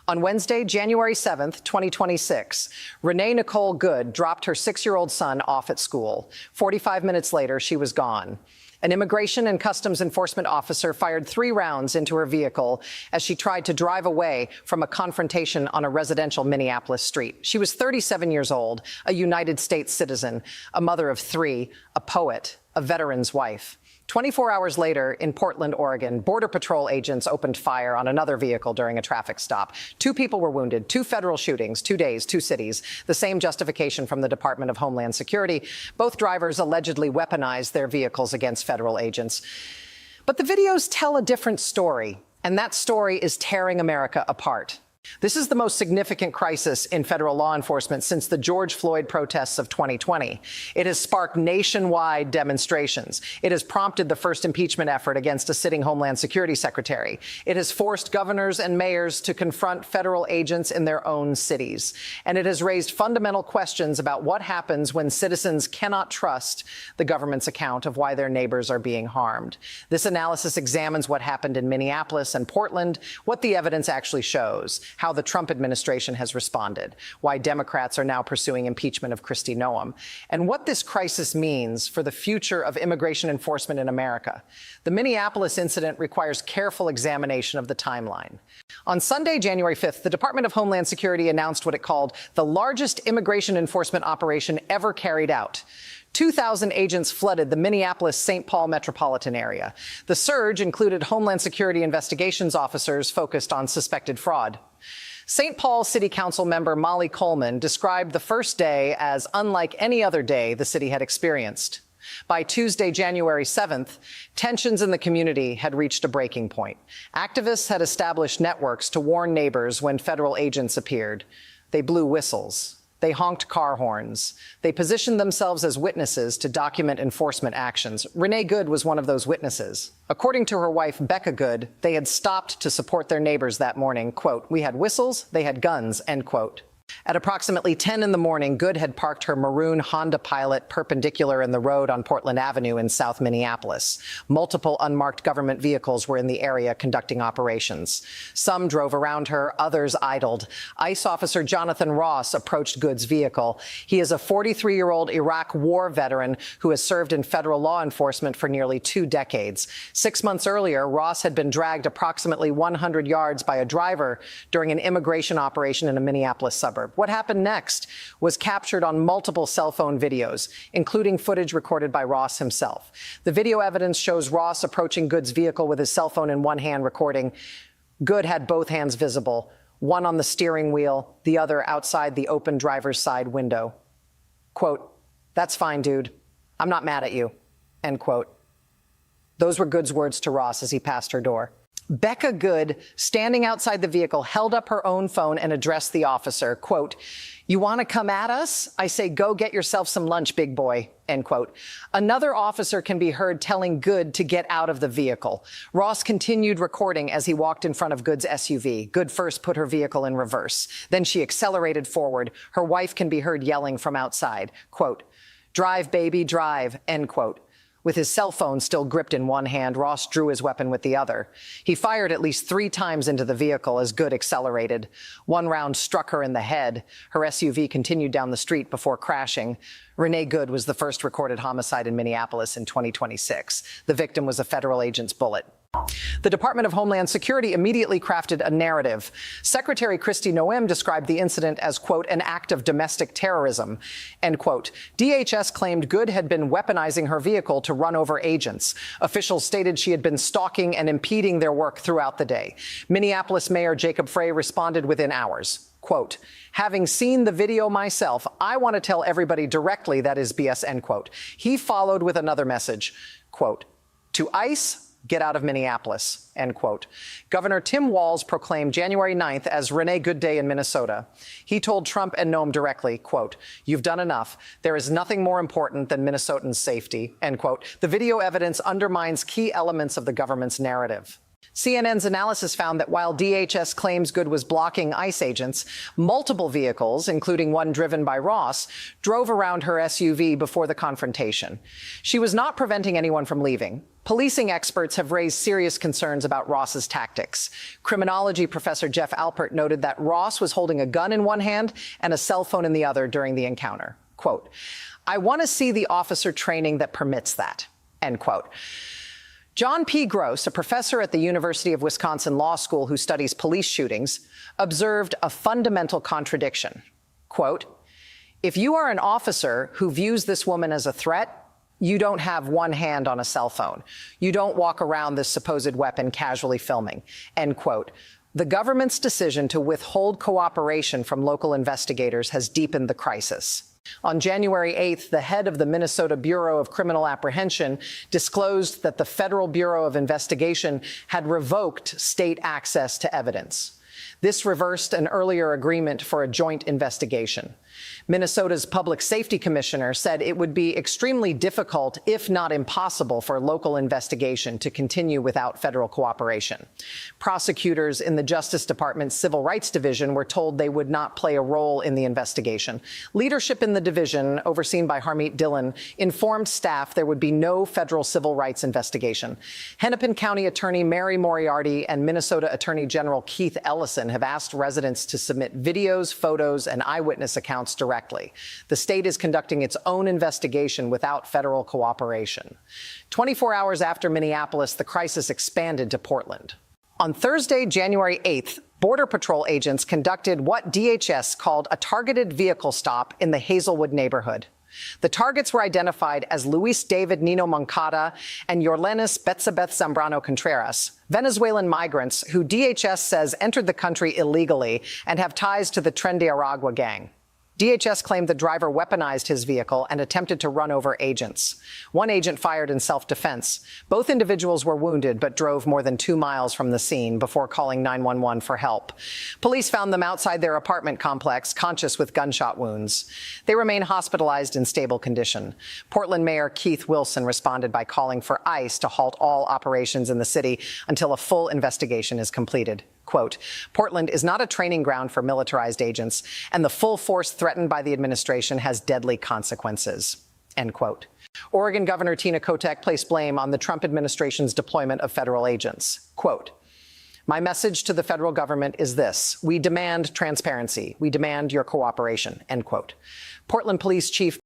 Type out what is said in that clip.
On Wednesday, January 7th, 2026, Renee Good dropped her 6-year-old son off at school. 45 minutes later, she was gone. An Immigration and Customs Enforcement officer fired 3 rounds into her vehicle as she tried to drive away from a confrontation on a residential Minneapolis street. She was 37 years old, a United States citizen, a mother of 3, a poet, a veteran's wife. 24 hours later, in Portland, Oregon, Border Patrol agents opened fire on another vehicle during a traffic stop. 2 people were wounded, 2 federal shootings, 2 days, 2 cities. The same justification from the Department of Homeland Security. Both drivers allegedly weaponized their vehicles against federal agents. But the videos tell a different story, and that story is tearing America apart. This is the most significant crisis in federal law enforcement since the George Floyd protests of 2020. It has sparked nationwide demonstrations. It has prompted the first impeachment effort against a sitting Homeland Security secretary. It has forced governors and mayors to confront federal agents in their own cities. And it has raised fundamental questions about what happens when citizens cannot trust the government's account of why their neighbors are being harmed. This analysis examines what happened in Minneapolis and Portland, what the evidence actually shows, how the Trump administration has responded, why Democrats are now pursuing impeachment of Kristi Noem, and what this crisis means for the future of immigration enforcement in America. The Minneapolis incident requires careful examination of the timeline. On Sunday, January 5th, the Department of Homeland Security announced what it called the largest immigration enforcement operation ever carried out. 2,000 agents flooded the Minneapolis-St. Paul metropolitan area. The surge included Homeland Security investigations officers focused on suspected fraud. St. Paul City Council member Molly Coleman described the first day as unlike any other day the city had experienced. By Tuesday, January 7th, tensions in the community had reached a breaking point. Activists had established networks to warn neighbors when federal agents appeared. They blew whistles. They honked car horns. They positioned themselves as witnesses to document enforcement actions. Renee Good was one of those witnesses. According to her wife, Becca Good, they had stopped to support their neighbors that morning. Quote, "We had whistles, they had guns," end quote. At approximately 10 in the morning, Good had parked her maroon Honda Pilot perpendicular in the road on Portland Avenue in South Minneapolis. Multiple unmarked government vehicles were in the area conducting operations. Some drove around her, others idled. ICE officer Jonathan Ross approached Good's vehicle. He is a 43-year-old Iraq war veteran who has served in federal law enforcement for nearly 2 decades. 6 months earlier, Ross had been dragged approximately 100 yards by a driver during an immigration operation in a Minneapolis suburb. What happened next was captured on multiple cell phone videos, including footage recorded by Ross himself. The video evidence shows Ross approaching Good's vehicle with his cell phone in one hand recording. Good had both hands visible, one on the steering wheel, the other outside the open driver's side window. Quote, "That's fine, dude. I'm not mad at you," end quote. Those were Good's words to Ross as he passed her door. Becca Good, standing outside the vehicle, held up her own phone and addressed the officer. Quote, "You want to come at us? I say go get yourself some lunch, big boy," end quote. Another officer can be heard telling Good to get out of the vehicle. Ross continued recording as he walked in front of Good's SUV. Good first put her vehicle in reverse. Then she accelerated forward. Her wife can be heard yelling from outside. Quote, "Drive, baby, drive," end quote. With his cell phone still gripped in one hand, Ross drew his weapon with the other. He fired at least 3 times into the vehicle as Good accelerated. One round struck her in the head. Her SUV continued down the street before crashing. Renee Good was the first recorded homicide in Minneapolis in 2026. The victim was a federal agent's bullet. The Department of Homeland Security immediately crafted a narrative. Secretary Kristi Noem described the incident as, quote, "an act of domestic terrorism," end quote. DHS claimed Good had been weaponizing her vehicle to run over agents. Officials stated she had been stalking and impeding their work throughout the day. Minneapolis Mayor Jacob Frey responded within hours. Quote, "Having seen the video myself, I want to tell everybody directly that is BS," end quote. He followed with another message, quote, "To ICE, get out of Minneapolis," end quote. Governor Tim Walz proclaimed January 9th as Renee Good Day in Minnesota. He told Trump and Noem directly, quote, "You've done enough. There is nothing more important than Minnesotans' safety," end quote. The video evidence undermines key elements of the government's narrative. CNN's analysis found that while DHS claims Good was blocking ICE agents, multiple vehicles, including one driven by Ross, drove around her SUV before the confrontation. She was not preventing anyone from leaving. Policing experts have raised serious concerns about Ross's tactics. Criminology professor Jeff Alpert noted that Ross was holding a gun in one hand and a cell phone in the other during the encounter. Quote, "I want to see the officer training that permits that," end quote. John P. Gross, a professor at the University of Wisconsin Law School who studies police shootings, observed a fundamental contradiction. Quote, "If you are an officer who views this woman as a threat, you don't have one hand on a cell phone. You don't walk around this supposed weapon casually filming," end quote. The government's decision to withhold cooperation from local investigators has deepened the crisis. On January 8th, the head of the Minnesota Bureau of Criminal Apprehension disclosed that the Federal Bureau of Investigation had revoked state access to evidence. This reversed an earlier agreement for a joint investigation. Minnesota's public safety commissioner said it would be extremely difficult, if not impossible, for local investigation to continue without federal cooperation. Prosecutors in the Justice Department's Civil Rights Division were told they would not play a role in the investigation. Leadership in the division, overseen by Harmeet Dillon, informed staff there would be no federal civil rights investigation. Hennepin County Attorney Mary Moriarty and Minnesota Attorney General Keith Ellison have asked residents to submit videos, photos, and eyewitness accounts directly. The state is conducting its own investigation without federal cooperation. 24 hours after Minneapolis, the crisis expanded to Portland. On Thursday, January 8th, Border Patrol agents conducted what DHS called a targeted vehicle stop in the Hazelwood neighborhood. The targets were identified as Luis David Nino Moncada and Yorlenis Betsabeth Zambrano Contreras, Venezuelan migrants who DHS says entered the country illegally and have ties to the Tren de Aragua gang. DHS claimed the driver weaponized his vehicle and attempted to run over agents. One agent fired in self-defense. Both individuals were wounded but drove more than 2 miles from the scene before calling 911 for help. Police found them outside their apartment complex, conscious with gunshot wounds. They remain hospitalized in stable condition. Portland Mayor Keith Wilson responded by calling for ICE to halt all operations in the city until a full investigation is completed. Quote, "Portland is not a training ground for militarized agents, and the full force threatened by the administration has deadly consequences," end quote. Oregon Governor Tina Kotek placed blame on the Trump administration's deployment of federal agents. Quote, "My message to the federal government is this: we demand transparency. We demand your cooperation," end quote. Portland Police Chief